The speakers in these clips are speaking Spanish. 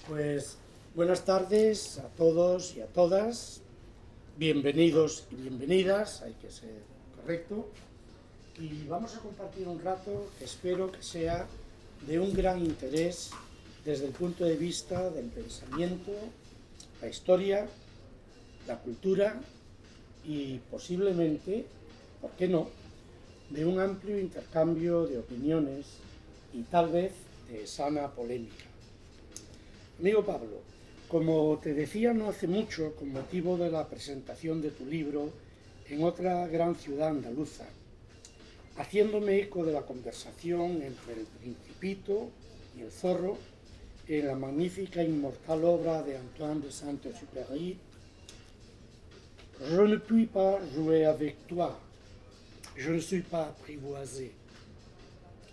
Pues buenas tardes a todos y a todas, bienvenidos y bienvenidas, hay que ser correcto, y vamos a compartir un rato que espero que sea de un gran interés desde el punto de vista del pensamiento, la historia, la cultura y posiblemente, ¿por qué no?, de un amplio intercambio de opiniones y tal vez de sana polémica. Amigo Pablo, como te decía no hace mucho, con motivo de la presentación de tu libro en otra gran ciudad andaluza, haciéndome eco de la conversación entre el Principito y el Zorro en la magnífica e inmortal obra de Antoine de Saint-Exupéry, Je ne puis pas jouer avec toi, je ne suis pas apprivoisé.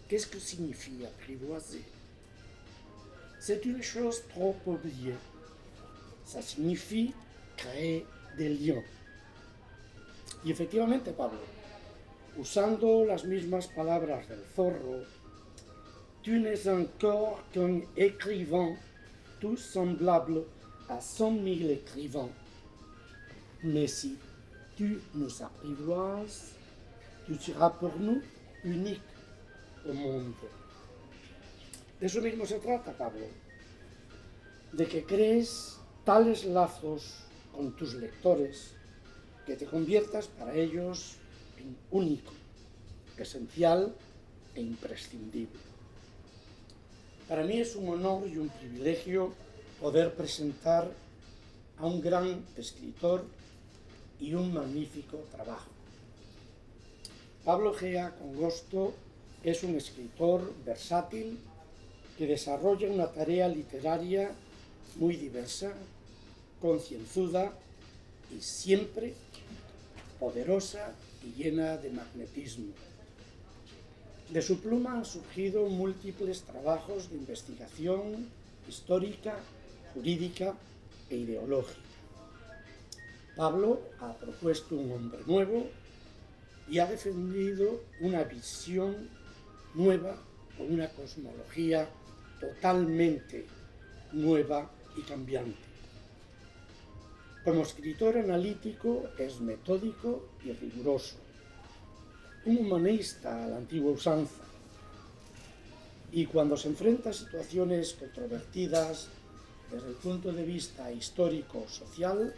Qu'est-ce que signifie apprivoisé? C'est une chose trop oubliée. Ça signifie créer des liens. Y efectivamente, Pablo, usando las mismas palabras del Zorro, tu n'es encore qu'un écrivain, tout semblable à 100 000 écrivains. Mais si tu nous apprivoises, tu seras pour nous unique au monde. De eso mismo se trata, Pablo, de que crees tales lazos con tus lectores que te conviertas para ellos en único, esencial e imprescindible. Para mí es un honor y un privilegio poder presentar a un gran escritor y un magnífico trabajo. Pablo Gea Congosto es un escritor versátil que desarrolla una tarea literaria muy diversa, concienzuda y siempre poderosa y llena de magnetismo. De su pluma han surgido múltiples trabajos de investigación histórica, jurídica e ideológica. Pablo ha propuesto un hombre nuevo y ha defendido una visión nueva con una cosmología totalmente nueva y cambiante. Como escritor analítico es metódico y riguroso, un humanista a la antigua usanza, y cuando se enfrenta a situaciones controvertidas desde el punto de vista histórico-social,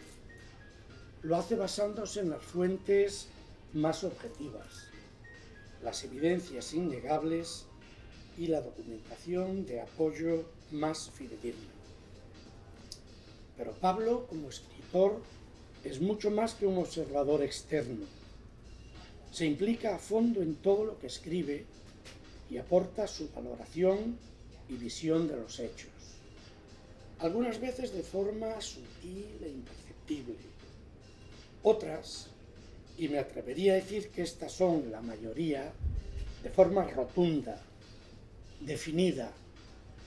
lo hace basándose en las fuentes más objetivas, las evidencias innegables y la documentación de apoyo más fidedigna. Pero Pablo, como escritor, es mucho más que un observador externo. Se implica a fondo en todo lo que escribe y aporta su valoración y visión de los hechos, algunas veces de forma sutil e imperceptible, otras, y me atrevería a decir que estas son la mayoría, de forma rotunda, definida,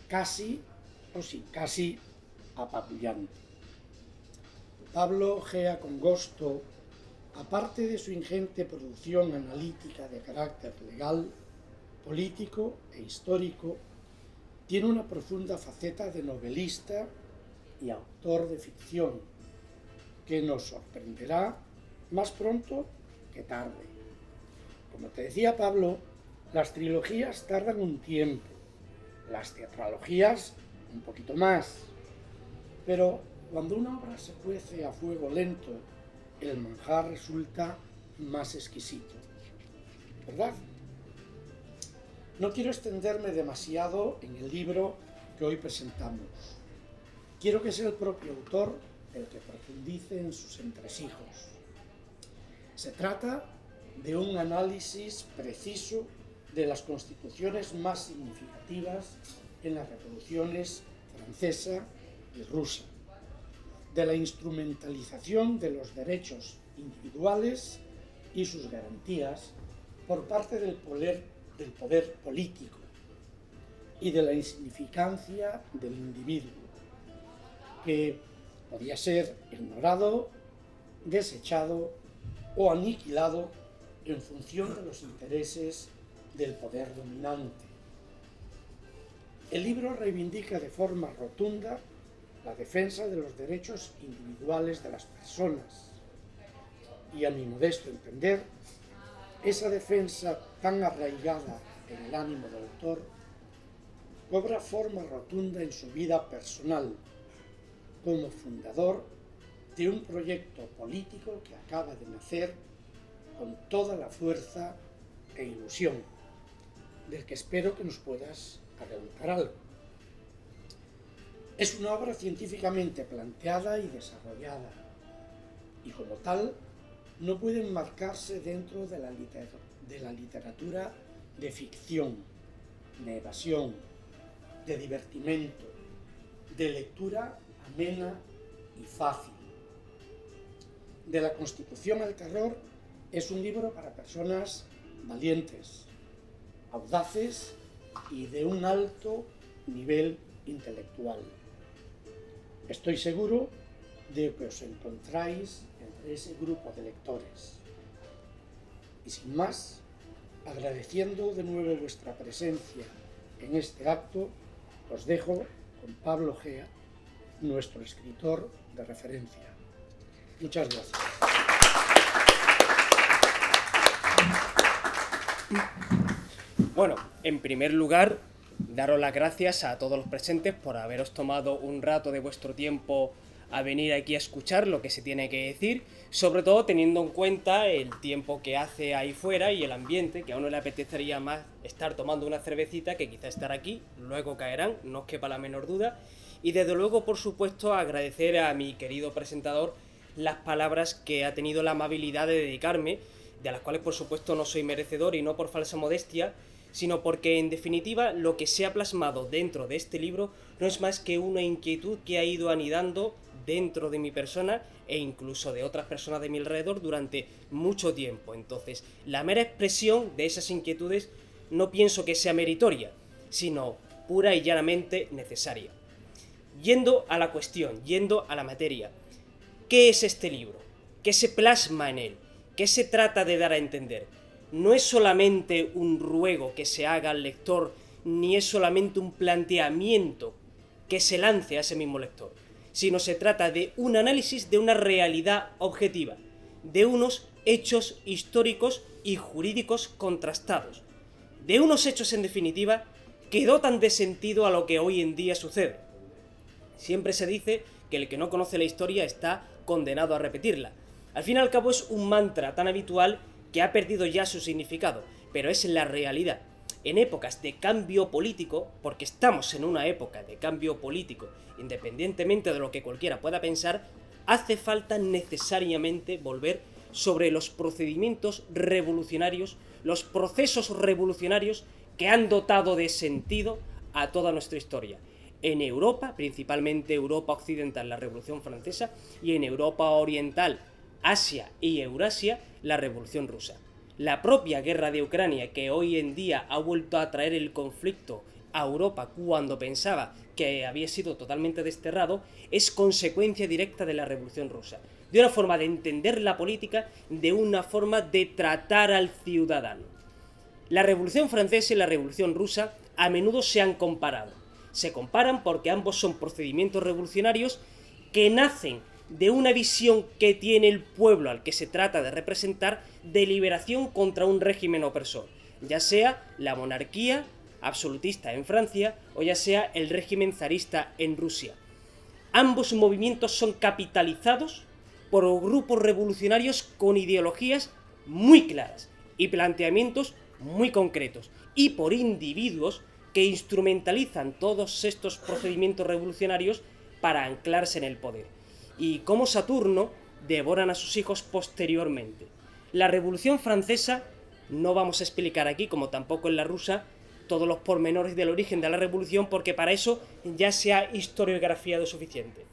casi o sin casi apabullante. Pablo Gea Congosto, aparte de su ingente producción analítica de carácter legal, político e histórico, tiene una profunda faceta de novelista y autor de ficción, que nos sorprenderá más pronto que tarde. Como te decía, Pablo, las trilogías tardan un tiempo, las tetralogías un poquito más, pero cuando una obra se cuece a fuego lento, el manjar resulta más exquisito, ¿verdad? No quiero extenderme demasiado en el libro que hoy presentamos. Quiero que sea el propio autor el que profundice en sus entresijos. Se trata de un análisis preciso de las constituciones más significativas en las revoluciones francesa y rusa, de la instrumentalización de los derechos individuales y sus garantías por parte del poder político y de la insignificancia del individuo, que podía ser ignorado, desechado o aniquilado en función de los intereses del poder dominante. El libro reivindica de forma rotunda la defensa de los derechos individuales de las personas. Y a mi modesto entender, esa defensa tan arraigada en el ánimo del autor cobra forma rotunda en su vida personal, como fundador de un proyecto político que acaba de nacer con toda la fuerza e ilusión, del que espero que nos puedas adelantar algo. Es una obra científicamente planteada y desarrollada, y como tal no puede enmarcarse dentro de la literatura de ficción, de evasión, de divertimento, de lectura amena y fácil. De la Constitución al terror es un libro para personas valientes, audaces y de un alto nivel intelectual. Estoy seguro de que os encontráis entre ese grupo de lectores. Y sin más, agradeciendo de nuevo vuestra presencia en este acto, os dejo con Pablo Gea, nuestro escritor de referencia. Muchas gracias. Bueno, en primer lugar, daros las gracias a todos los presentes por haberos tomado un rato de vuestro tiempo a venir aquí a escuchar lo que se tiene que decir, sobre todo teniendo en cuenta el tiempo que hace ahí fuera y el ambiente, que a uno le apetecería más estar tomando una cervecita que quizá estar aquí, luego caerán, no os quepa la menor duda, y desde luego, por supuesto, agradecer a mi querido presentador las palabras que ha tenido la amabilidad de dedicarme, de las cuales por supuesto no soy merecedor y no por falsa modestia, sino porque en definitiva lo que se ha plasmado dentro de este libro no es más que una inquietud que ha ido anidando dentro de mi persona e incluso de otras personas de mi alrededor durante mucho tiempo. Entonces, la mera expresión de esas inquietudes no pienso que sea meritoria, sino pura y llanamente necesaria. Yendo a la cuestión, yendo a la materia, ¿qué es este libro? ¿Qué se plasma en él? ¿Qué se trata de dar a entender? No es solamente un ruego que se haga al lector, ni es solamente un planteamiento que se lance a ese mismo lector, sino se trata de un análisis de una realidad objetiva, de unos hechos históricos y jurídicos contrastados, de unos hechos en definitiva que dotan de sentido a lo que hoy en día sucede. Siempre se dice que el que no conoce la historia está condenado a repetirla. Al fin y al cabo es un mantra tan habitual que ha perdido ya su significado, pero es la realidad. En épocas de cambio político, porque estamos en una época de cambio político, independientemente de lo que cualquiera pueda pensar, hace falta necesariamente volver sobre los procedimientos revolucionarios, los procesos revolucionarios que han dotado de sentido a toda nuestra historia. En Europa, principalmente Europa occidental, la Revolución Francesa, y en Europa oriental, Asia y Eurasia, la Revolución Rusa. La propia guerra de Ucrania, que hoy en día ha vuelto a traer el conflicto a Europa cuando pensaba que había sido totalmente desterrado, es consecuencia directa de la Revolución Rusa. De una forma de entender la política, de una forma de tratar al ciudadano. La Revolución Francesa y la Revolución Rusa a menudo se han comparado. Se comparan porque ambos son procedimientos revolucionarios que nacen de una visión que tiene el pueblo al que se trata de representar de liberación contra un régimen opresor, ya sea la monarquía absolutista en Francia o ya sea el régimen zarista en Rusia. Ambos movimientos son capitalizados por grupos revolucionarios con ideologías muy claras y planteamientos muy concretos, y por individuos que instrumentalizan todos estos procedimientos revolucionarios para anclarse en el poder. Y como Saturno devoran a sus hijos posteriormente. La Revolución Francesa, no vamos a explicar aquí, como tampoco en la rusa, todos los pormenores del origen de la revolución, porque para eso ya se ha historiografiado suficiente.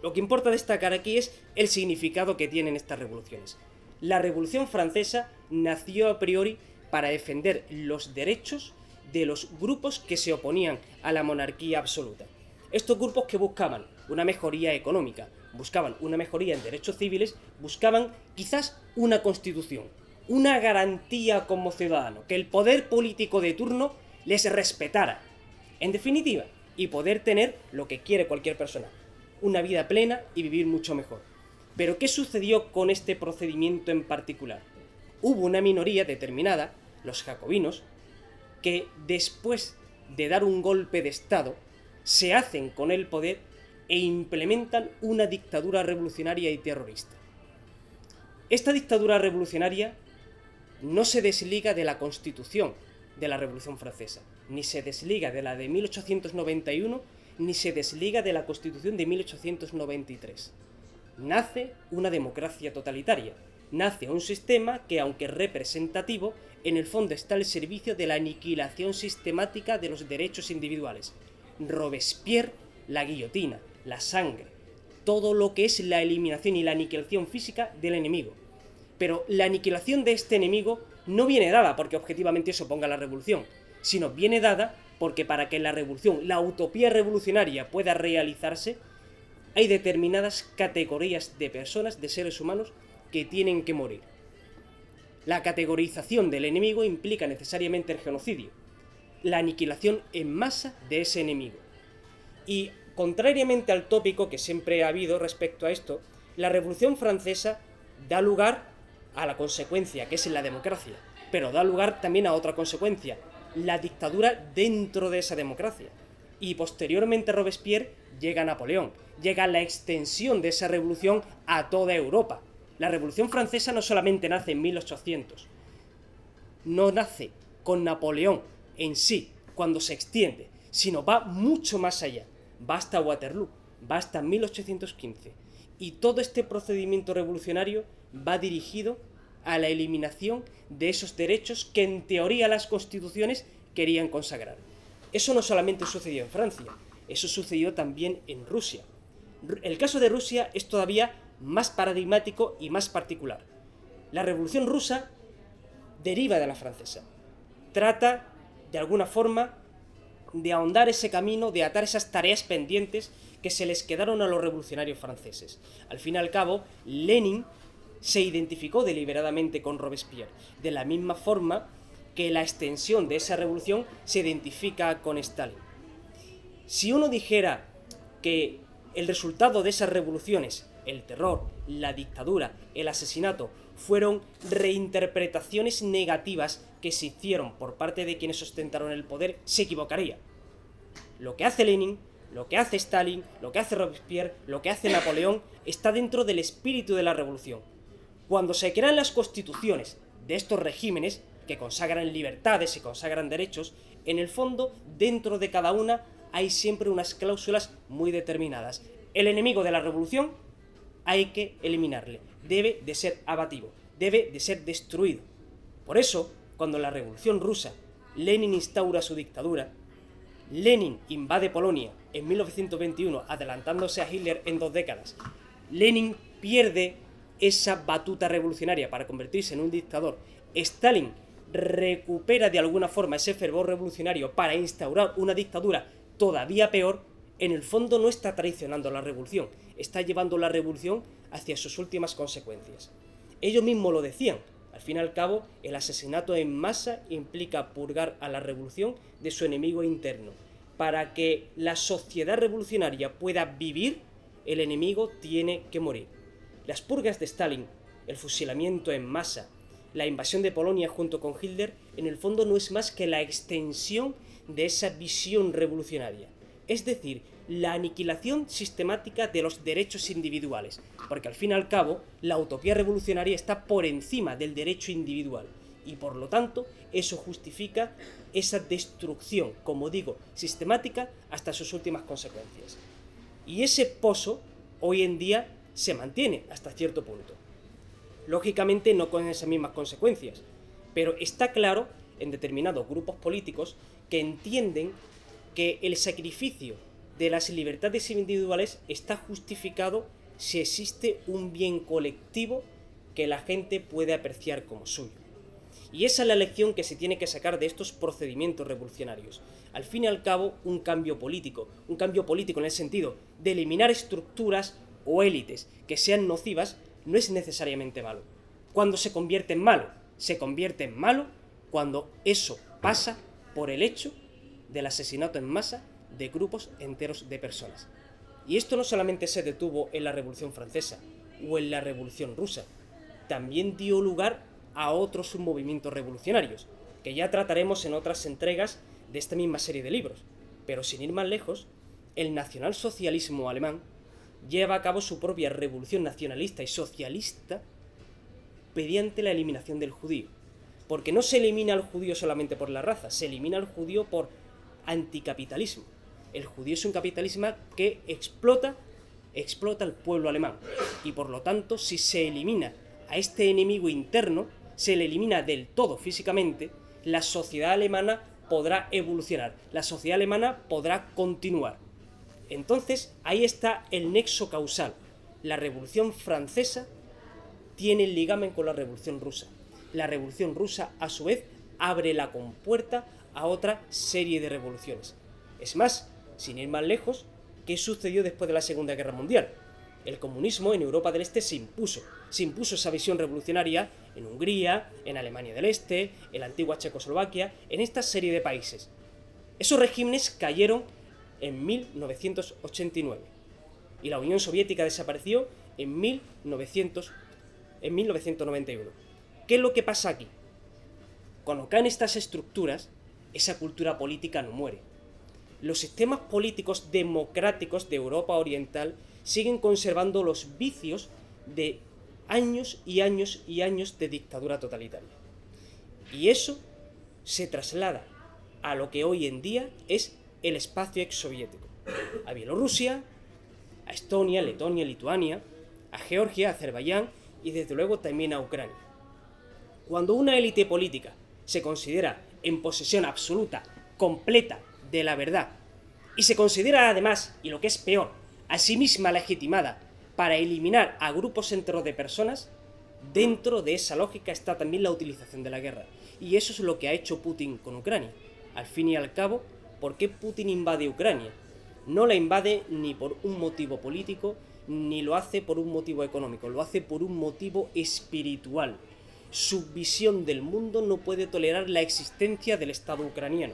Lo que importa destacar aquí es el significado que tienen estas revoluciones. La Revolución Francesa nació a priori para defender los derechos de los grupos que se oponían a la monarquía absoluta. Estos grupos que buscaban una mejoría económica, buscaban una mejoría en derechos civiles, buscaban quizás una constitución, una garantía como ciudadano, que el poder político de turno les respetara, en definitiva, y poder tener lo que quiere cualquier persona, una vida plena y vivir mucho mejor. Pero ¿qué sucedió con este procedimiento en particular? Hubo una minoría determinada, los jacobinos, que después de dar un golpe de Estado, se hacen con el poder e implementan una dictadura revolucionaria y terrorista. Esta dictadura revolucionaria no se desliga de la Constitución de la Revolución Francesa, ni se desliga de la de 1891, ni se desliga de la Constitución de 1893. Nace una democracia totalitaria, nace un sistema que, aunque representativo, en el fondo está al servicio de la aniquilación sistemática de los derechos individuales. Robespierre, la guillotina, la sangre, todo lo que es la eliminación y la aniquilación física del enemigo. Pero la aniquilación de este enemigo no viene dada porque objetivamente eso ponga la revolución, sino viene dada porque para que la revolución, la utopía revolucionaria pueda realizarse, hay determinadas categorías de personas, de seres humanos, que tienen que morir. La categorización del enemigo implica necesariamente el genocidio, la aniquilación en masa de ese enemigo. Y, contrariamente al tópico que siempre ha habido respecto a esto, la Revolución Francesa da lugar a la consecuencia, que es la democracia, pero da lugar también a otra consecuencia, la dictadura dentro de esa democracia. Y posteriormente a Robespierre llega Napoleón, llega la extensión de esa revolución a toda Europa. La Revolución Francesa no solamente nace en 1800, no nace con Napoleón en sí, cuando se extiende, sino va mucho más allá, va hasta Waterloo, va hasta 1815. Y todo este procedimiento revolucionario va dirigido a la eliminación de esos derechos que en teoría las constituciones querían consagrar. Eso no solamente sucedió en Francia, eso sucedió también en Rusia. El caso de Rusia es todavía más paradigmático y más particular. La Revolución Rusa deriva de la francesa. Trata, de alguna forma, de ahondar ese camino, de atar esas tareas pendientes que se les quedaron a los revolucionarios franceses. Al fin y al cabo, Lenin se identificó deliberadamente con Robespierre, de la misma forma que la extensión de esa revolución se identifica con Stalin. Si uno dijera que el resultado de esas revoluciones, el terror, la dictadura, el asesinato, fueron reinterpretaciones negativas que se hicieron por parte de quienes ostentaron el poder, se equivocaría. Lo que hace Lenin, lo que hace Stalin, lo que hace Robespierre, lo que hace Napoleón, está dentro del espíritu de la revolución. Cuando se crean las constituciones de estos regímenes, que consagran libertades y consagran derechos, en el fondo, dentro de cada una, hay siempre unas cláusulas muy determinadas. El enemigo de la revolución hay que eliminarle, debe de ser abatido, debe de ser destruido. Por eso, cuando en la Revolución Rusa Lenin instaura su dictadura, Lenin invade Polonia en 1921, adelantándose a Hitler en 2 décadas. Lenin pierde esa batuta revolucionaria para convertirse en un dictador. Stalin recupera de alguna forma ese fervor revolucionario para instaurar una dictadura todavía peor. En el fondo no está traicionando la revolución, está llevando la revolución hacia sus últimas consecuencias. Ellos mismos lo decían. Al fin y al cabo, el asesinato en masa implica purgar a la revolución de su enemigo interno. Para que la sociedad revolucionaria pueda vivir, el enemigo tiene que morir. Las purgas de Stalin, el fusilamiento en masa, la invasión de Polonia junto con Hitler, en el fondo no es más que la extensión de esa visión revolucionaria. Es decir, la aniquilación sistemática de los derechos individuales, porque al fin y al cabo, la utopía revolucionaria está por encima del derecho individual, y por lo tanto, eso justifica esa destrucción, como digo, sistemática hasta sus últimas consecuencias. Y ese pozo, hoy en día, se mantiene hasta cierto punto. Lógicamente no con esas mismas consecuencias, pero está claro en determinados grupos políticos que entienden que el sacrificio de las libertades individuales está justificado si existe un bien colectivo que la gente puede apreciar como suyo. Y esa es la lección que se tiene que sacar de estos procedimientos revolucionarios. Al fin y al cabo, un cambio político en el sentido de eliminar estructuras o élites que sean nocivas, no es necesariamente malo. Cuando se convierte en malo cuando eso pasa por el hecho del asesinato en masa de grupos enteros de personas. Y esto no solamente se detuvo en la Revolución Francesa o en la Revolución Rusa, también dio lugar a otros submovimientos revolucionarios, que ya trataremos en otras entregas de esta misma serie de libros. Pero sin ir más lejos, el nacionalsocialismo alemán lleva a cabo su propia revolución nacionalista y socialista mediante la eliminación del judío. Porque no se elimina al judío solamente por la raza, se elimina al judío por anticapitalismo. El judío es un capitalismo que explota al pueblo alemán. Y por lo tanto, si se elimina a este enemigo interno, se le elimina del todo físicamente, la sociedad alemana podrá evolucionar, la sociedad alemana podrá continuar. Entonces, ahí está el nexo causal. La Revolución Francesa tiene el ligamen con la Revolución Rusa. La Revolución Rusa, a su vez, abre la compuerta a otra serie de revoluciones. Es más, sin ir más lejos, ¿qué sucedió después de la Segunda Guerra Mundial? El comunismo en Europa del Este se impuso esa visión revolucionaria en Hungría, en Alemania del Este, en la antigua Checoslovaquia, en esta serie de países. Esos regímenes cayeron en 1989 y la Unión Soviética desapareció en 1991. ¿Qué es lo que pasa aquí? Cuando caen estas estructuras, esa cultura política no muere. Los sistemas políticos democráticos de Europa Oriental siguen conservando los vicios de años y años y años de dictadura totalitaria. Y eso se traslada a lo que hoy en día es el espacio exsoviético. A Bielorrusia, a Estonia, Letonia, Lituania, a Georgia, a Azerbaiyán y desde luego también a Ucrania. Cuando una élite política se considera en posesión absoluta, completa, de la verdad, y se considera además, y lo que es peor, a sí misma legitimada para eliminar a grupos enteros de personas, dentro de esa lógica está también la utilización de la guerra. Y eso es lo que ha hecho Putin con Ucrania. Al fin y al cabo, ¿por qué Putin invade Ucrania? No la invade ni por un motivo político, ni lo hace por un motivo económico, lo hace por un motivo espiritual. Su visión del mundo no puede tolerar la existencia del Estado ucraniano.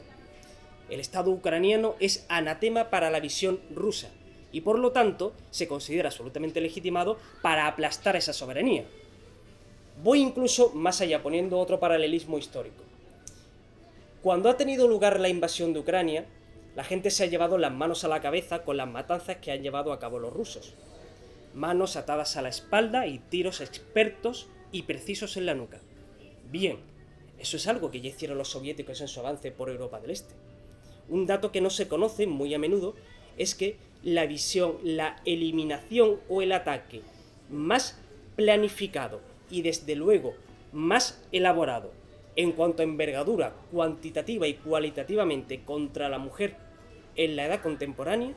El Estado ucraniano es anatema para la visión rusa y por lo tanto se considera absolutamente legitimado para aplastar esa soberanía. Voy incluso más allá, poniendo otro paralelismo histórico. Cuando ha tenido lugar la invasión de Ucrania, la gente se ha llevado las manos a la cabeza con las matanzas que han llevado a cabo los rusos. Manos atadas a la espalda y tiros expertos y precisos en la nuca. Bien, eso es algo que ya hicieron los soviéticos en su avance por Europa del Este. Un dato que no se conoce muy a menudo es que la visión, la eliminación o el ataque más planificado y desde luego más elaborado en cuanto a envergadura cuantitativa y cualitativamente contra la mujer en la edad contemporánea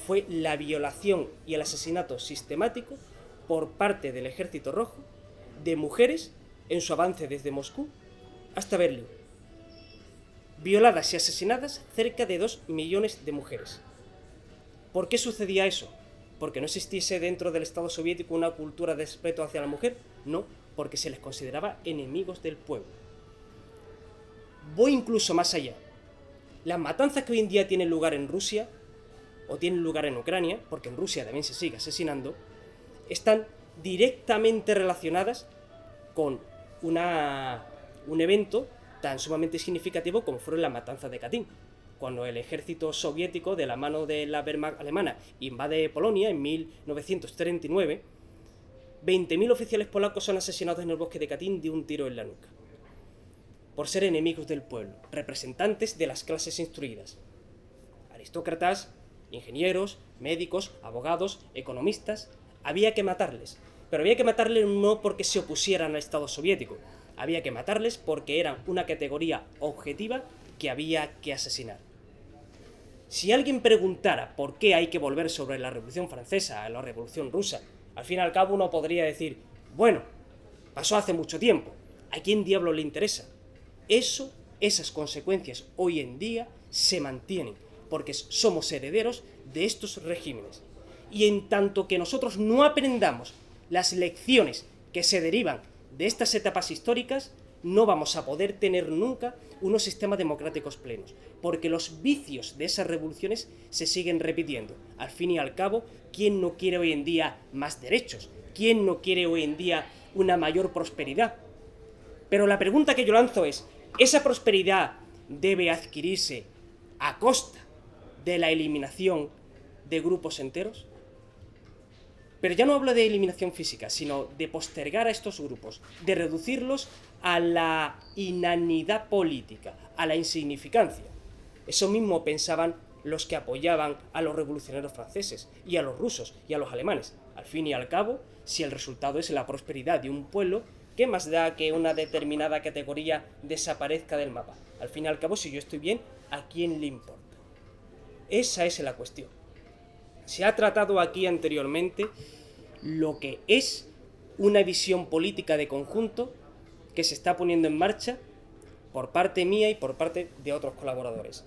fue la violación y el asesinato sistemático por parte del Ejército Rojo de mujeres en su avance desde Moscú hasta Berlín. Violadas y asesinadas cerca de 2 millones de mujeres. ¿Por qué sucedía eso? ¿Porque no existiese dentro del Estado soviético una cultura de respeto hacia la mujer? No, porque se les consideraba enemigos del pueblo. Voy incluso más allá. Las matanzas que hoy en día tienen lugar en Rusia, o tienen lugar en Ucrania, porque en Rusia también se sigue asesinando, están directamente relacionadas con un evento tan sumamente significativo como fueron las matanzas de Katyn. Cuando el ejército soviético, de la mano de la Wehrmacht alemana, invade Polonia en 1939, 20.000 oficiales polacos son asesinados en el bosque de Katyn de un tiro en la nuca, por ser enemigos del pueblo, representantes de las clases instruidas. Aristócratas, ingenieros, médicos, abogados, economistas, había que matarles. Pero había que matarles no porque se opusieran al Estado soviético, había que matarles porque eran una categoría objetiva que había que asesinar. Si alguien preguntara por qué hay que volver sobre la Revolución Francesa a la Revolución Rusa, al fin y al cabo uno podría decir, bueno, pasó hace mucho tiempo, ¿a quién diablo le interesa? Esas consecuencias hoy en día se mantienen, porque somos herederos de estos regímenes. Y en tanto que nosotros no aprendamos las lecciones que se derivan de estas etapas históricas, no vamos a poder tener nunca unos sistemas democráticos plenos, porque los vicios de esas revoluciones se siguen repitiendo. Al fin y al cabo, ¿quién no quiere hoy en día más derechos? ¿Quién no quiere hoy en día una mayor prosperidad? Pero la pregunta que yo lanzo es, ¿esa prosperidad debe adquirirse a costa de la eliminación de grupos enteros? Pero ya no hablo de eliminación física, sino de postergar a estos grupos, de reducirlos a la inanidad política, a la insignificancia. Eso mismo pensaban los que apoyaban a los revolucionarios franceses, y a los rusos, y a los alemanes. Al fin y al cabo, si el resultado es la prosperidad de un pueblo, ¿qué más da que una determinada categoría desaparezca del mapa? Al fin y al cabo, si yo estoy bien, ¿a quién le importa? Esa es la cuestión. Se ha tratado aquí anteriormente lo que es una visión política de conjunto que se está poniendo en marcha por parte mía y por parte de otros colaboradores.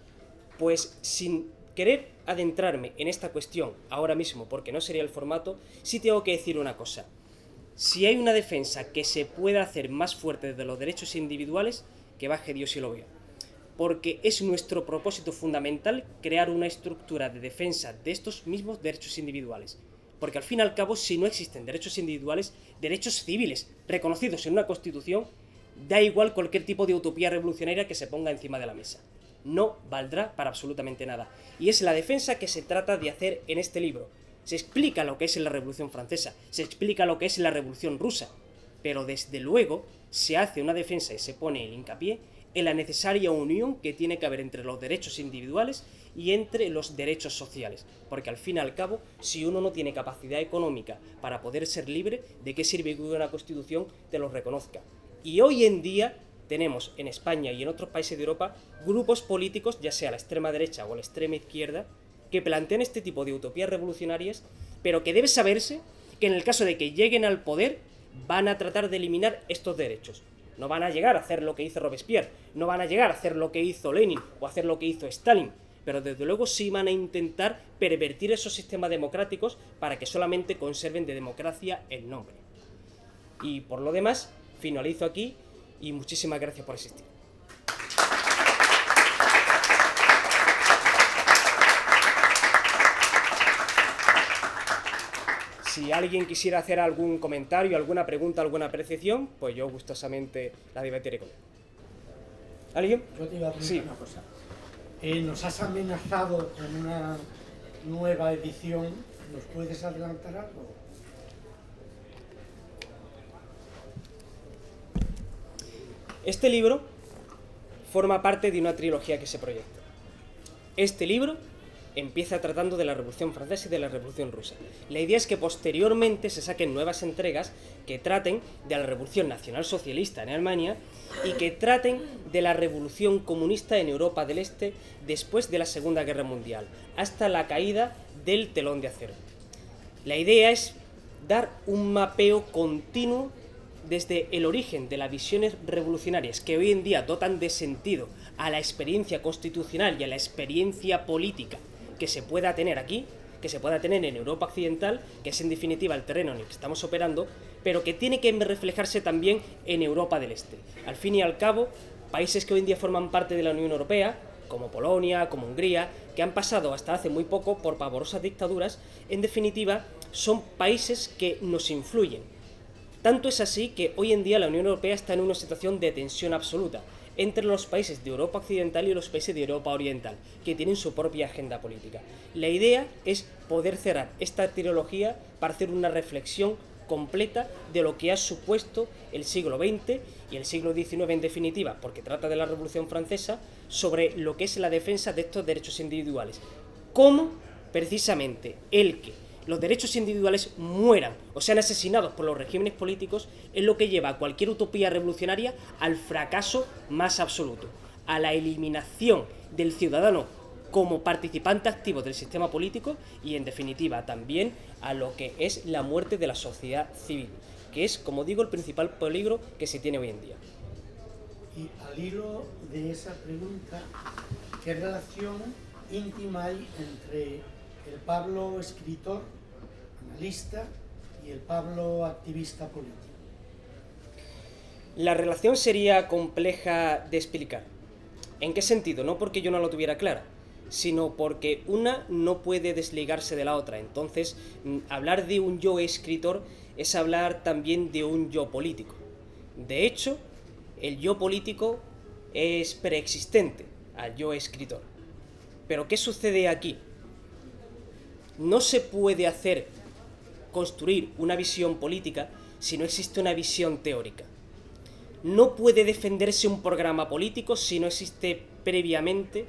Pues sin querer adentrarme en esta cuestión ahora mismo, porque no sería el formato, sí tengo que decir una cosa. Si hay una defensa que se pueda hacer más fuerte de los derechos individuales, que baje Dios y lo vea. Porque es nuestro propósito fundamental crear una estructura de defensa de estos mismos derechos individuales. Porque al fin y al cabo, si no existen derechos individuales, derechos civiles reconocidos en una Constitución, da igual cualquier tipo de utopía revolucionaria que se ponga encima de la mesa. No valdrá para absolutamente nada. Y es la defensa que se trata de hacer en este libro. Se explica lo que es la Revolución Francesa, se explica lo que es la Revolución Rusa, pero desde luego se hace una defensa y se pone el hincapié en la necesaria unión que tiene que haber entre los derechos individuales y entre los derechos sociales, porque al fin y al cabo, si uno no tiene capacidad económica para poder ser libre, ¿de qué sirve que una Constitución te lo reconozca? Y hoy en día tenemos en España y en otros países de Europa grupos políticos, ya sea la extrema derecha o la extrema izquierda, que plantean este tipo de utopías revolucionarias, pero que debe saberse que en el caso de que lleguen al poder van a tratar de eliminar estos derechos. No van a llegar a hacer lo que hizo Robespierre, no van a llegar a hacer lo que hizo Lenin o hacer lo que hizo Stalin, pero desde luego sí van a intentar pervertir esos sistemas democráticos para que solamente conserven de democracia el nombre. Y por lo demás, finalizo aquí y muchísimas gracias por asistir. Si alguien quisiera hacer algún comentario, alguna pregunta, alguna apreciación, pues yo gustosamente la debatiré con él. ¿Alguien? Yo te iba a preguntar una cosa. Nos has amenazado con una nueva edición. ¿Nos puedes adelantar algo? Este libro forma parte de una trilogía que se proyecta. Este libro empieza tratando de la Revolución Francesa y de la Revolución Rusa. La idea es que posteriormente se saquen nuevas entregas que traten de la Revolución Nacional Socialista en Alemania y que traten de la Revolución Comunista en Europa del Este después de la Segunda Guerra Mundial, hasta la caída del telón de acero. La idea es dar un mapeo continuo desde el origen de las visiones revolucionarias que hoy en día dotan de sentido a la experiencia constitucional y a la experiencia política que se pueda tener aquí, que se pueda tener en Europa Occidental, que es en definitiva el terreno en el que estamos operando, pero que tiene que reflejarse también en Europa del Este. Al fin y al cabo, países que hoy en día forman parte de la Unión Europea, como Polonia, como Hungría, que han pasado hasta hace muy poco por pavorosas dictaduras, en definitiva son países que nos influyen. Tanto es así que hoy en día la Unión Europea está en una situación de tensión absoluta entre los países de Europa Occidental y los países de Europa Oriental, que tienen su propia agenda política. La idea es poder cerrar esta trilogía para hacer una reflexión completa de lo que ha supuesto el siglo XX y el siglo XIX en definitiva, porque trata de la Revolución Francesa, sobre lo que es la defensa de estos derechos individuales. Cómo, precisamente, el que los derechos individuales mueran o sean asesinados por los regímenes políticos es lo que lleva a cualquier utopía revolucionaria al fracaso más absoluto, a la eliminación del ciudadano como participante activo del sistema político y, en definitiva, también a lo que es la muerte de la sociedad civil, que es, como digo, el principal peligro que se tiene hoy en día. Y al hilo de esa pregunta, ¿qué relación íntima hay entre el Pablo escritor, analista, y el Pablo activista político? La relación sería compleja de explicar. ¿En qué sentido? No porque yo no lo tuviera clara, sino porque una no puede desligarse de la otra. Entonces, hablar de un yo escritor es hablar también de un yo político. De hecho, el yo político es preexistente al yo escritor. Pero ¿qué sucede aquí? No se puede construir una visión política si no existe una visión teórica. No puede defenderse un programa político si no existe previamente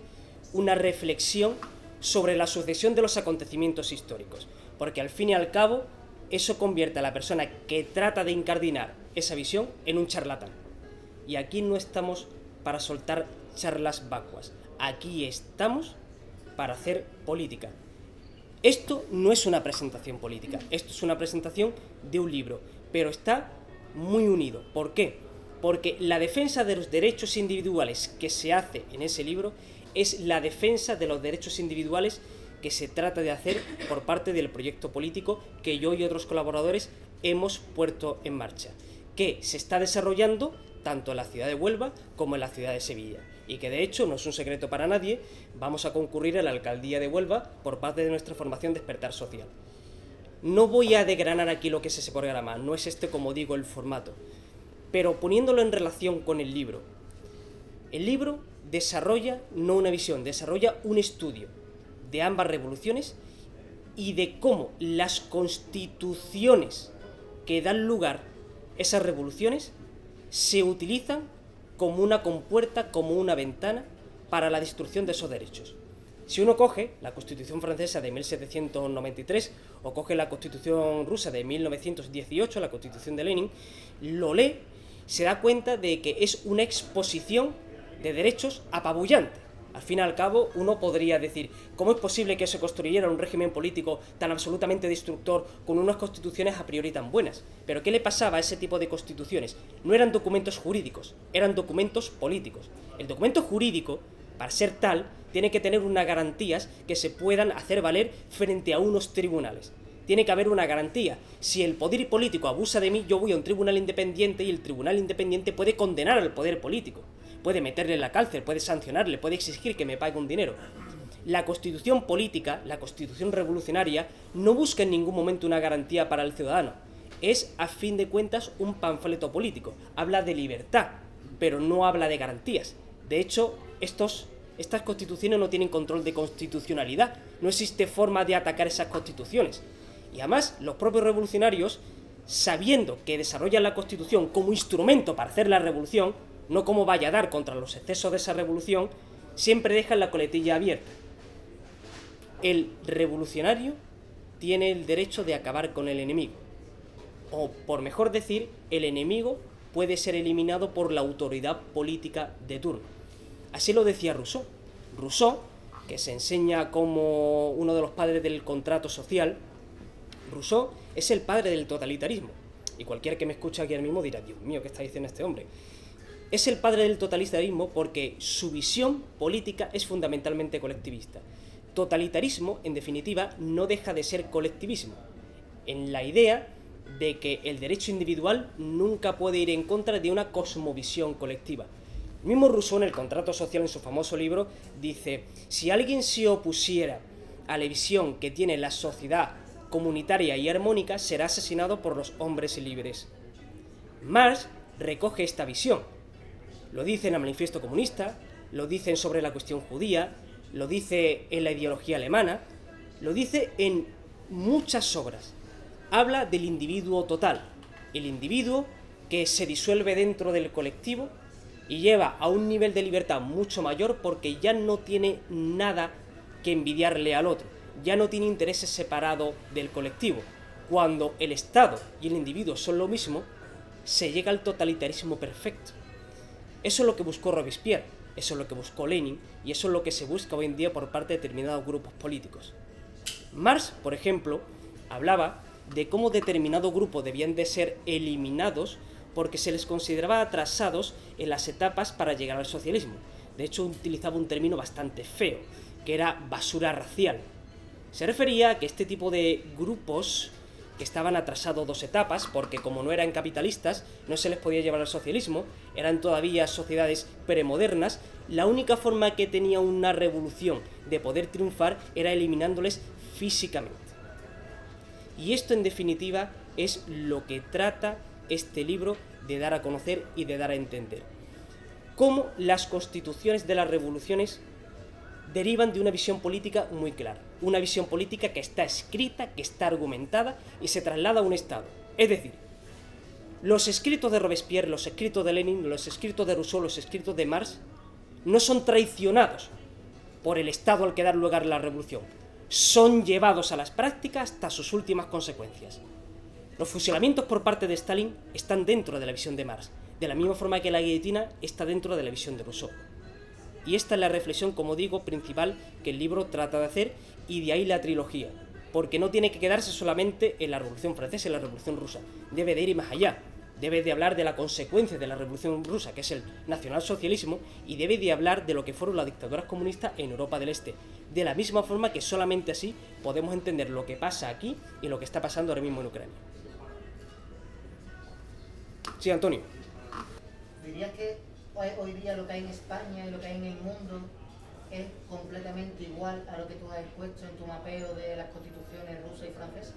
una reflexión sobre la sucesión de los acontecimientos históricos, porque al fin y al cabo eso convierte a la persona que trata de incardinar esa visión en un charlatán. Y aquí no estamos para soltar charlas vacuas, aquí estamos para hacer política. Esto no es una presentación política, esto es una presentación de un libro, pero está muy unido. ¿Por qué? Porque la defensa de los derechos individuales que se hace en ese libro es la defensa de los derechos individuales que se trata de hacer por parte del proyecto político que yo y otros colaboradores hemos puesto en marcha, que se está desarrollando tanto en la ciudad de Huelva como en la ciudad de Sevilla, y que de hecho no es un secreto para nadie, vamos a concurrir a la alcaldía de Huelva por parte de nuestra formación Despertar Social. No voy a desgranar aquí lo que es ese programa, no es este, como digo, el formato, pero poniéndolo en relación con el libro desarrolla no una visión, desarrolla un estudio de ambas revoluciones y de cómo las constituciones que dan lugar a esas revoluciones se utilizan como una compuerta, como una ventana para la destrucción de esos derechos. Si uno coge la Constitución francesa de 1793 o coge la Constitución rusa de 1918, la Constitución de Lenin, lo lee, se da cuenta de que es una exposición de derechos apabullante. Al fin y al cabo, uno podría decir, ¿cómo es posible que se construyera un régimen político tan absolutamente destructor con unas constituciones a priori tan buenas? ¿Pero qué le pasaba a ese tipo de constituciones? No eran documentos jurídicos, eran documentos políticos. El documento jurídico, para ser tal, tiene que tener unas garantías que se puedan hacer valer frente a unos tribunales. Tiene que haber una garantía. Si el poder político abusa de mí, yo voy a un tribunal independiente y el tribunal independiente puede condenar al poder político. Puede meterle en la cárcel, puede sancionarle, puede exigir que me pague un dinero. La constitución política, la constitución revolucionaria, no busca en ningún momento una garantía para el ciudadano. Es, a fin de cuentas, un panfleto político. Habla de libertad, pero no habla de garantías. De hecho, estas constituciones no tienen control de constitucionalidad. No existe forma de atacar esas constituciones. Y además, los propios revolucionarios, sabiendo que desarrollan la Constitución como instrumento para hacer la revolución, no como vaya a dar contra los excesos de esa revolución, siempre dejan la coletilla abierta. El revolucionario tiene el derecho de acabar con el enemigo. O, por mejor decir, el enemigo puede ser eliminado por la autoridad política de turno. Así lo decía Rousseau. Rousseau, que se enseña como uno de los padres del contrato social, Rousseau es el padre del totalitarismo. Y cualquiera que me escuche aquí ahora mismo dirá, Dios mío, ¿qué está diciendo este hombre? Es el padre del totalitarismo porque su visión política es fundamentalmente colectivista. Totalitarismo, en definitiva, no deja de ser colectivismo, en la idea de que el derecho individual nunca puede ir en contra de una cosmovisión colectiva. El mismo Rousseau, en el Contrato Social, en su famoso libro, dice, si alguien se opusiera a la visión que tiene la sociedad comunitaria y armónica, será asesinado por los hombres libres. Marx recoge esta visión. Lo dice en el Manifiesto Comunista, lo dicen sobre la cuestión judía, lo dice en la ideología alemana, lo dice en muchas obras. Habla del individuo total, el individuo que se disuelve dentro del colectivo y lleva a un nivel de libertad mucho mayor porque ya no tiene nada que envidiarle al otro, ya no tiene intereses separados del colectivo. Cuando el Estado y el individuo son lo mismo, se llega al totalitarismo perfecto. Eso es lo que buscó Robespierre, eso es lo que buscó Lenin y eso es lo que se busca hoy en día por parte de determinados grupos políticos. Marx, por ejemplo, hablaba de cómo determinados grupos debían de ser eliminados porque se les consideraba atrasados en las etapas para llegar al socialismo. De hecho, utilizaba un término bastante feo, que era basura racial. Se refería a que este tipo de grupos que estaban atrasados 2 etapas, porque como no eran capitalistas, no se les podía llevar al socialismo, eran todavía sociedades premodernas, la única forma que tenía una revolución de poder triunfar era eliminándoles físicamente. Y esto, en definitiva, es lo que trata este libro de dar a conocer y de dar a entender. Cómo las constituciones de las revoluciones derivan de una visión política muy clara. Una visión política que está escrita, que está argumentada y se traslada a un Estado. Es decir, los escritos de Robespierre, los escritos de Lenin, los escritos de Rousseau, los escritos de Marx, no son traicionados por el Estado al que dar lugar a la revolución. Son llevados a las prácticas hasta sus últimas consecuencias. Los fusilamientos por parte de Stalin están dentro de la visión de Marx, de la misma forma que la guillotina está dentro de la visión de Rousseau. Y esta es la reflexión, como digo, principal que el libro trata de hacer, y de ahí la trilogía, porque no tiene que quedarse solamente en la Revolución Francesa y la Revolución Rusa, debe de ir más allá, debe de hablar de la consecuencia de la Revolución Rusa, que es el nacionalsocialismo, y debe de hablar de lo que fueron las dictaduras comunistas en Europa del Este, de la misma forma que solamente así podemos entender lo que pasa aquí y lo que está pasando ahora mismo en Ucrania. Sí, Antonio. ¿Dirías que hoy día lo que hay en España y lo que hay en el mundo es completamente igual a lo que tú has expuesto en tu mapeo de las constituciones rusa y francesa?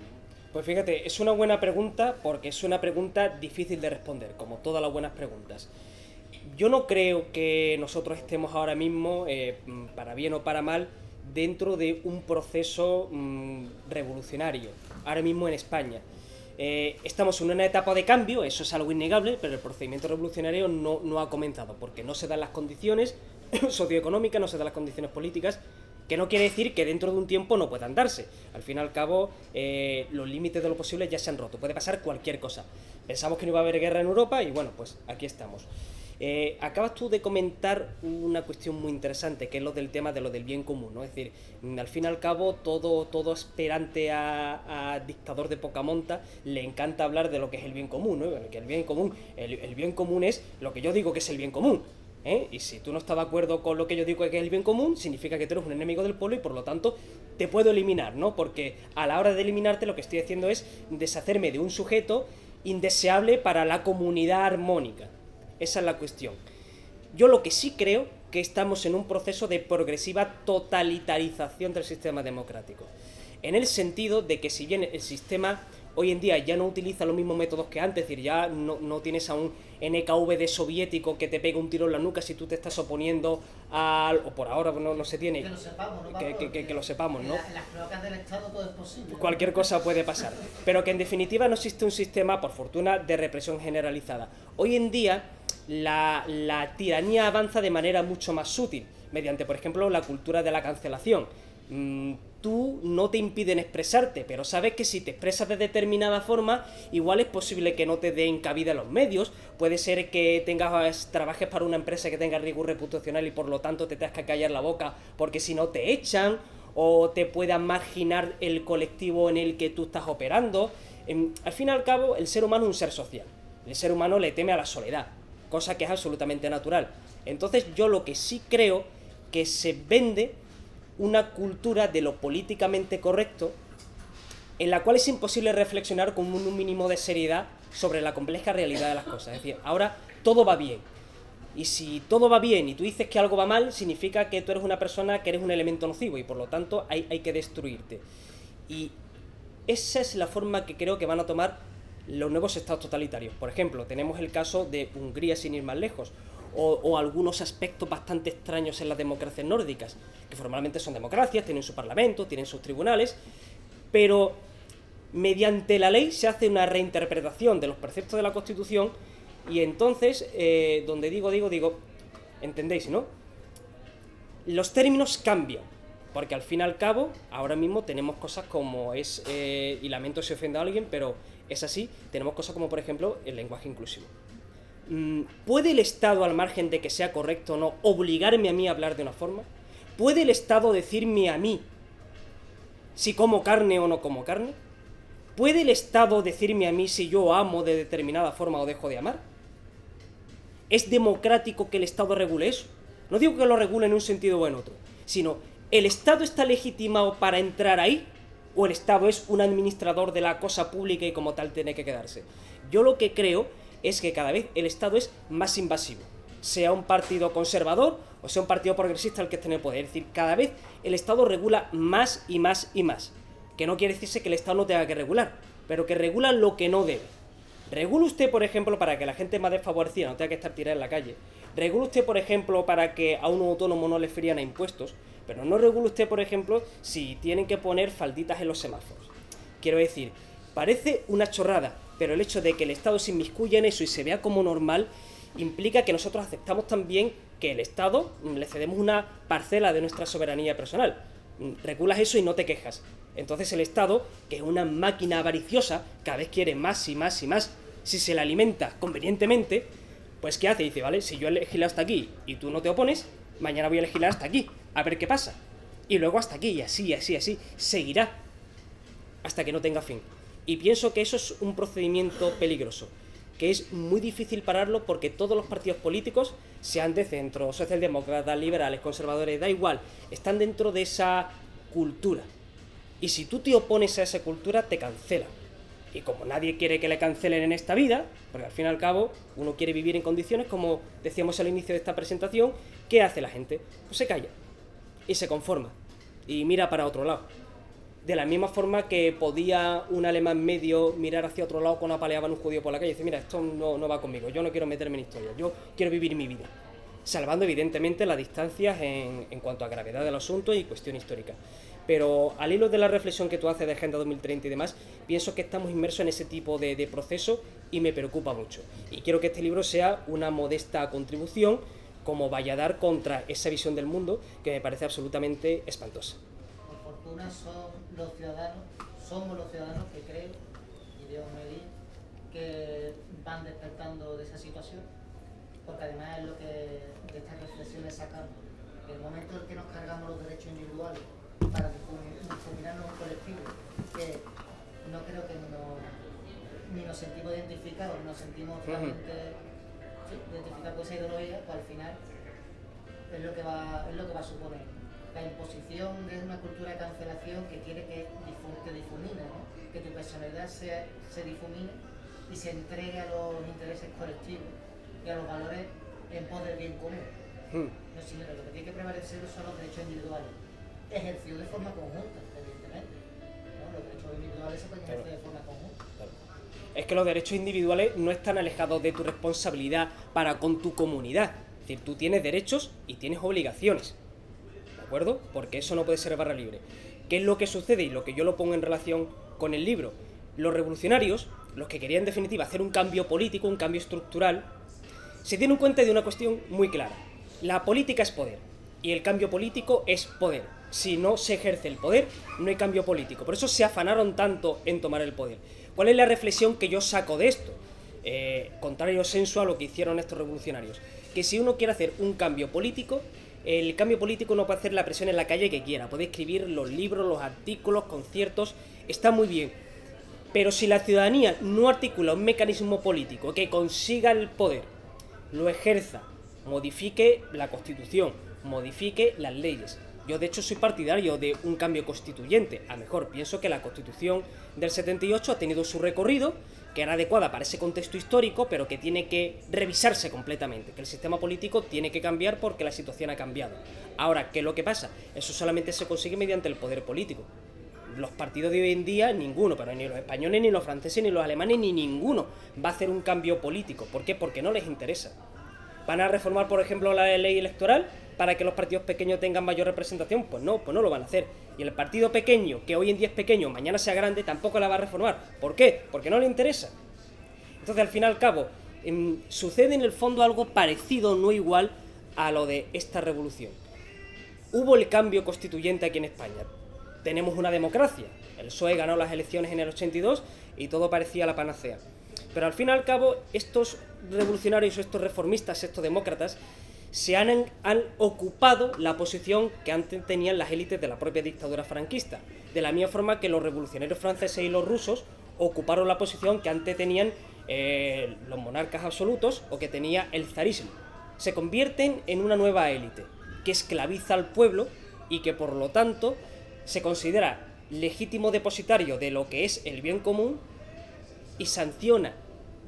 Pues fíjate, es una buena pregunta porque es una pregunta difícil de responder, como todas las buenas preguntas. Yo no creo que nosotros estemos ahora mismo, para bien o para mal, dentro de un proceso revolucionario, ahora mismo en España. Estamos en una etapa de cambio, eso es algo innegable, pero el procedimiento revolucionario no ha comenzado, porque no se dan las condiciones socioeconómicas, no se dan las condiciones políticas, que no quiere decir que dentro de un tiempo no puedan darse. Al fin y al cabo, los límites de lo posible ya se han roto, puede pasar cualquier cosa. Pensamos que no iba a haber guerra en Europa y bueno, pues aquí estamos. Acabas tú de comentar una cuestión muy interesante, que es lo del tema de lo del bien común, ¿no? Es decir, al fin y al cabo, todo aspirante a dictador de poca monta le encanta hablar de lo que es el bien común, ¿no? Que el bien común es lo que yo digo que es el bien común, ¿eh? Y si tú no estás de acuerdo con lo que yo digo que es el bien común, significa que tú eres un enemigo del pueblo y por lo tanto te puedo eliminar, ¿no? Porque a la hora de eliminarte lo que estoy haciendo es deshacerme de un sujeto indeseable para la comunidad armónica. Esa es la cuestión. Yo lo que sí creo que estamos en un proceso de progresiva totalitarización del sistema democrático. En el sentido de que si bien el sistema hoy en día ya no utiliza los mismos métodos que antes, es decir, ya no tienes a un NKVD soviético que te pega un tiro en la nuca si tú te estás oponiendo al... o por ahora no se tiene... Que lo sepamos, ¿no, Pablo? Que lo sepamos, ¿no? En las cloacas del Estado todo es posible, ¿no? Cualquier cosa puede pasar. Pero que en definitiva no existe un sistema, por fortuna, de represión generalizada. Hoy en día la tiranía avanza de manera mucho más sutil, mediante, por ejemplo, la cultura de la cancelación. Tú no te impiden expresarte, pero sabes que si te expresas de determinada forma, igual es posible que no te den cabida los medios, puede ser que trabajes para una empresa que tenga rigor reputacional y por lo tanto te tengas que callar la boca porque si no te echan, o te puedan marginar el colectivo en el que tú estás operando. Al fin y al cabo, el ser humano es un ser social, el ser humano le teme a la soledad, cosa que es absolutamente natural. Entonces yo lo que sí creo que se vende una cultura de lo políticamente correcto en la cual es imposible reflexionar con un mínimo de seriedad sobre la compleja realidad de las cosas. Es decir, ahora todo va bien. Y si todo va bien y tú dices que algo va mal, significa que tú eres una persona que eres un elemento nocivo y por lo tanto hay que destruirte. Y esa es la forma que creo que van a tomar los nuevos estados totalitarios. Por ejemplo, tenemos el caso de Hungría sin ir más lejos, o algunos aspectos bastante extraños en las democracias nórdicas, que formalmente son democracias, tienen su parlamento, tienen sus tribunales, pero mediante la ley se hace una reinterpretación de los preceptos de la Constitución y entonces, donde digo, ¿entendéis, no? Los términos cambian, porque al fin y al cabo, ahora mismo tenemos cosas como es, y lamento si ofendo a alguien, pero es así, tenemos cosas como, por ejemplo, el lenguaje inclusivo. ¿Puede el Estado, al margen de que sea correcto o no, obligarme a mí a hablar de una forma? ¿Puede el Estado decirme a mí si como carne o no como carne? ¿Puede el Estado decirme a mí si yo amo de determinada forma o dejo de amar? ¿Es democrático que el Estado regule eso? No digo que lo regule en un sentido o en otro, sino ¿el Estado está legitimado para entrar ahí o el Estado es un administrador de la cosa pública y como tal tiene que quedarse. Yo lo que creo es que cada vez el Estado es más invasivo, sea un partido conservador o sea un partido progresista el que esté en el poder. Es decir, cada vez el Estado regula más y más y más. Que no quiere decirse que el Estado no tenga que regular, pero que regula lo que no debe. ¿Regula usted, por ejemplo, para que la gente más desfavorecida no tenga que estar tirada en la calle? ¿Regula usted, por ejemplo, para que a un autónomo no le frían a impuestos? Pero no regula usted, por ejemplo, si tienen que poner falditas en los semáforos. Quiero decir, parece una chorrada, pero el hecho de que el Estado se inmiscuya en eso y se vea como normal implica que nosotros aceptamos también que el Estado le cedemos una parcela de nuestra soberanía personal. Regulas eso y no te quejas. Entonces el Estado, que es una máquina avariciosa, cada vez quiere más y más y más. Si se la alimenta convenientemente, pues ¿qué hace? Dice, vale, si yo he legislado hasta aquí y tú no te opones, mañana voy a legislar hasta aquí, a ver qué pasa. Y luego hasta aquí, y así, así, así, seguirá hasta que no tenga fin. Y pienso que eso es un procedimiento peligroso, que es muy difícil pararlo porque todos los partidos políticos, sean de centro, socialdemócratas, liberales, conservadores, da igual, están dentro de esa cultura. Y si tú te opones a esa cultura, te cancelan. Y como nadie quiere que le cancelen en esta vida, porque al fin y al cabo uno quiere vivir en condiciones, como decíamos al inicio de esta presentación, ¿qué hace la gente? Pues se calla y se conforma y mira para otro lado. De la misma forma que podía un alemán medio mirar hacia otro lado cuando apaleaban a un judío por la calle y decir, mira, esto no va conmigo, yo no quiero meterme en historia, yo quiero vivir mi vida. Salvando evidentemente las distancias en cuanto a gravedad del asunto y cuestión histórica. Pero al hilo de la reflexión que tú haces de Agenda 2030 y demás, pienso que estamos inmersos en ese tipo de proceso y me preocupa mucho. Y quiero que este libro sea una modesta contribución como valladar contra esa visión del mundo que me parece absolutamente espantosa. Por fortuna somos los ciudadanos que creo, y Dios me diga, que van despertando de esa situación, porque además es lo que de estas reflexiones sacamos. El momento en que nos cargamos los derechos individuales para difuminarnos un colectivo que no creo que ni nos sentimos identificados, ni nos sentimos realmente identificados con esa ideología, pues al final es lo que va a suponer. La imposición de una cultura de cancelación que quiere que difumine, ¿no? Que tu personalidad se difumine y se entregue a los intereses colectivos y a los valores en pos del bien común. No, señores, lo que tiene que prevalecer son los derechos individuales, ejercidos de forma conjunta, evidentemente. ¿No? Los derechos individuales se pueden ejercer de forma conjunta. Es que los derechos individuales no están alejados de tu responsabilidad para con tu comunidad. Es decir, tú tienes derechos y tienes obligaciones. ¿De acuerdo? Porque eso no puede ser barra libre. ¿Qué es lo que sucede? Y lo que yo lo pongo en relación con el libro. Los revolucionarios, los que querían en definitiva hacer un cambio político, un cambio estructural, se dieron cuenta de una cuestión muy clara. La política es poder y el cambio político es poder. Si no se ejerce el poder, no hay cambio político. Por eso se afanaron tanto en tomar el poder. ¿Cuál es la reflexión que yo saco de esto? Contrario sensu a lo que hicieron estos revolucionarios. Que si uno quiere hacer un cambio político, el cambio político no puede hacer la presión en la calle que quiera. Puede escribir los libros, los artículos, conciertos, está muy bien. Pero si la ciudadanía no articula un mecanismo político que consiga el poder, lo ejerza, modifique la Constitución, modifique las leyes. Yo de hecho soy partidario de un cambio constituyente. A mejor pienso que la Constitución del 78 ha tenido su recorrido, que era adecuada para ese contexto histórico, pero que tiene que revisarse completamente, que el sistema político tiene que cambiar porque la situación ha cambiado. Ahora, ¿qué es lo que pasa? Eso solamente se consigue mediante el poder político. Los partidos de hoy en día, ninguno, pero ni los españoles, ni los franceses, ni los alemanes, ni ninguno va a hacer un cambio político. ¿Por qué? Porque no les interesa. ¿Van a reformar, por ejemplo, la ley electoral para que los partidos pequeños tengan mayor representación? Pues no lo van a hacer. Y el partido pequeño, que hoy en día es pequeño, mañana sea grande, tampoco la va a reformar. ¿Por qué? Porque no le interesa. Entonces, al fin y al cabo, sucede en el fondo algo parecido, no igual, a lo de esta revolución. Hubo el cambio constituyente aquí en España. Tenemos una democracia. El PSOE ganó las elecciones en el 82 y todo parecía la panacea. Pero al fin y al cabo, estos revolucionarios, estos reformistas, estos demócratas, se han ocupado la posición que antes tenían las élites de la propia dictadura franquista. De la misma forma que los revolucionarios franceses y los rusos ocuparon la posición que antes tenían los monarcas absolutos o que tenía el zarismo. Se convierten en una nueva élite que esclaviza al pueblo y que por lo tanto se considera legítimo depositario de lo que es el bien común y sanciona,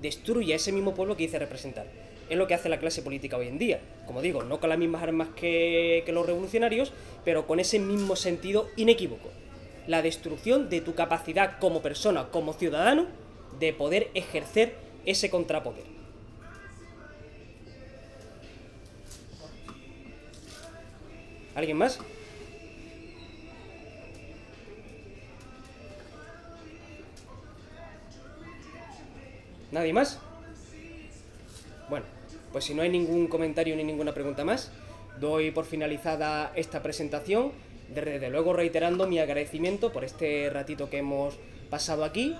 destruye a ese mismo pueblo que dice representar. Es lo que hace la clase política hoy en día. Como digo, no con las mismas armas que los revolucionarios, pero con ese mismo sentido inequívoco. La destrucción de tu capacidad como persona, como ciudadano, de poder ejercer ese contrapoder. ¿Alguien más? ¿Nadie más? Bueno, pues si no hay ningún comentario ni ninguna pregunta más, doy por finalizada esta presentación, desde luego reiterando mi agradecimiento por este ratito que hemos pasado aquí,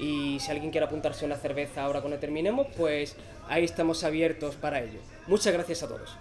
y si alguien quiere apuntarse una cerveza ahora cuando terminemos, pues ahí estamos abiertos para ello. Muchas gracias a todos.